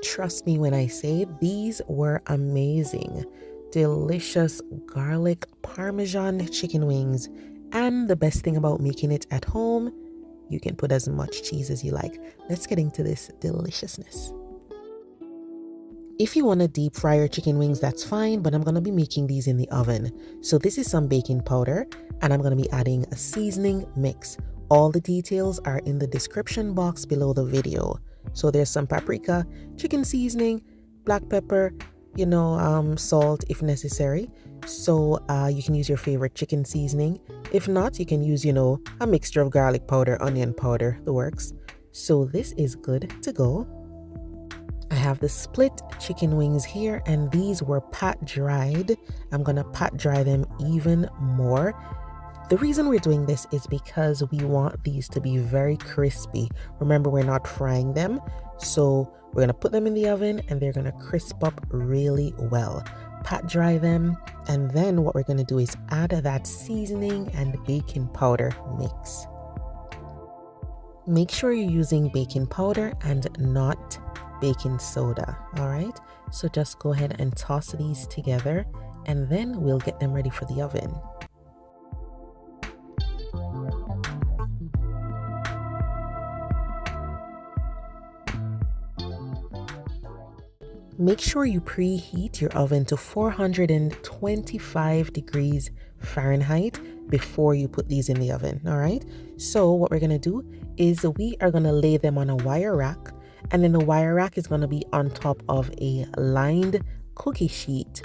Trust me when I say these were amazing. Delicious garlic Parmesan chicken wings. And the best thing about making it at home, you can put as much cheese as you like. Let's get into this deliciousness. If you want to deep fry your chicken wings, that's fine, but I'm going to be making these in the oven. So this is some baking powder, and I'm going to be adding a seasoning mix. All the details are in the description box below the video. So there's some paprika, chicken seasoning, black pepper, salt if necessary. So you can use your favorite chicken seasoning. If not, you can use, a mixture of garlic powder, onion powder, the works. So this is good to go. I have the split chicken wings here, and these were pat dried. I'm gonna pat dry them even more. The reason we're doing this is because we want these to be very crispy. Remember, we're not frying them, so we're gonna put them in the oven and they're gonna crisp up really well. Pat dry them, and then what we're gonna do is add that seasoning and baking powder mix. Make sure you're using baking powder and not baking soda. All right, so just go ahead and toss these together, and then we'll get them ready for the oven. Make sure you preheat your oven to 425 degrees Fahrenheit before you put these in the oven. All right, so what we're gonna do is we are gonna lay them on a wire rack, and then the wire rack is going to be on top of a lined cookie sheet.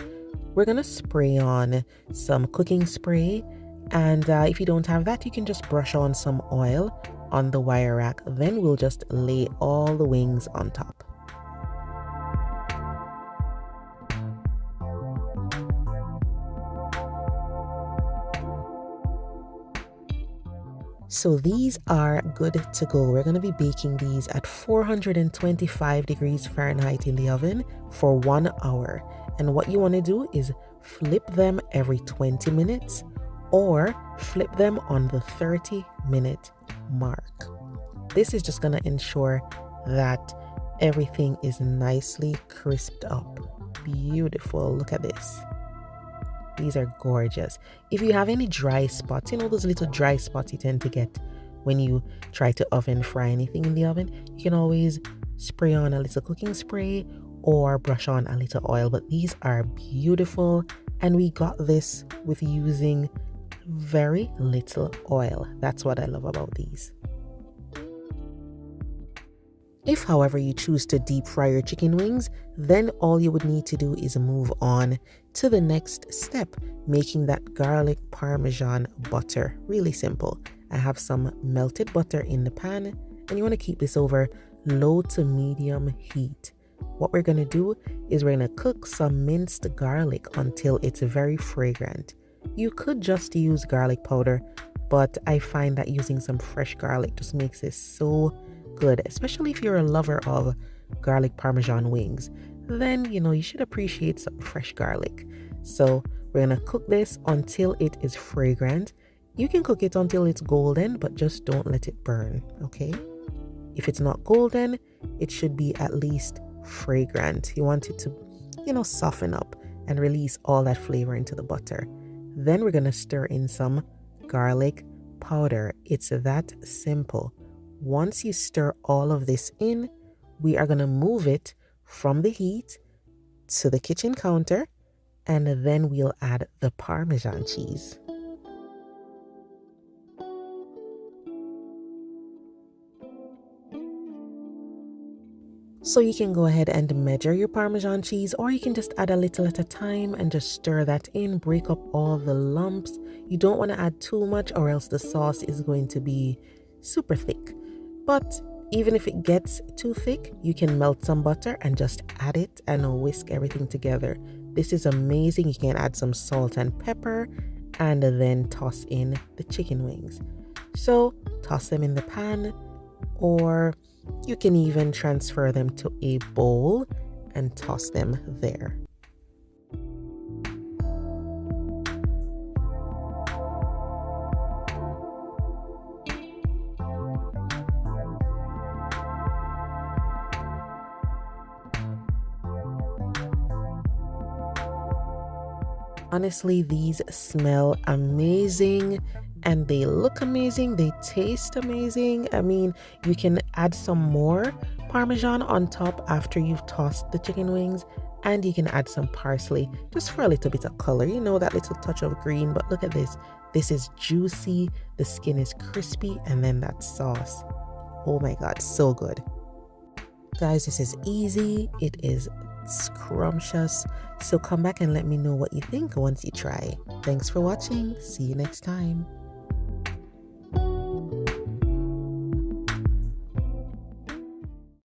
We're going to spray on some cooking spray, and if you don't have that, you can just brush on some oil on the wire rack. Then we'll just lay all the wings on top. So these are good to go. We're going to be baking these at 425 degrees Fahrenheit in the oven for 1 hour. And what you want to do is flip them every 20 minutes or flip them on the 30-minute mark. This is just going to ensure that everything is nicely crisped up. Beautiful. Look at this. These are gorgeous. If you have any dry spots, those little dry spots you tend to get when you try to oven fry anything in the oven, you can always spray on a little cooking spray or brush on a little oil. But these are beautiful, and we got this with using very little oil. That's what I love about these. If, however, you choose to deep fry your chicken wings, then all you would need to do is move on to the next step, making that garlic Parmesan butter. Really simple. I have some melted butter in the pan, and you want to keep this over low to medium heat. What we're going to do is we're going to cook some minced garlic until it's very fragrant. You could just use garlic powder, but I find that using some fresh garlic just makes it so good, especially if you're a lover of garlic Parmesan wings. Then you should appreciate some fresh garlic. So we're gonna cook this until it is fragrant. You can cook it until it's golden, but just don't let it burn. Okay, if it's not golden, it should be at least fragrant. You want it to soften up and release all that flavor into the butter. Then we're gonna stir in some garlic powder. It's that simple. Once you stir all of this in, we are going to move it from the heat to the kitchen counter, and then we'll add the Parmesan cheese. So you can go ahead and measure your Parmesan cheese, or you can just add a little at a time and just stir that in, break up all the lumps. You don't want to add too much, or else the sauce is going to be super thick. But even if it gets too thick, you can melt some butter and just add it and whisk everything together. This is amazing. You can add some salt and pepper and then toss in the chicken wings. So toss them in the pan, or you can even transfer them to a bowl and toss them there. Honestly, these smell amazing and they look amazing. They taste amazing. I mean, you can add some more Parmesan on top after you've tossed the chicken wings, and you can add some parsley just for a little bit of color, you know, that little touch of green. But look at this. This is juicy, the skin is crispy, and then that sauce. Oh my God, so good. Guys, this is easy. It is scrumptious. So come back and let me know what you think once you try. Thanks for watching. See you next time.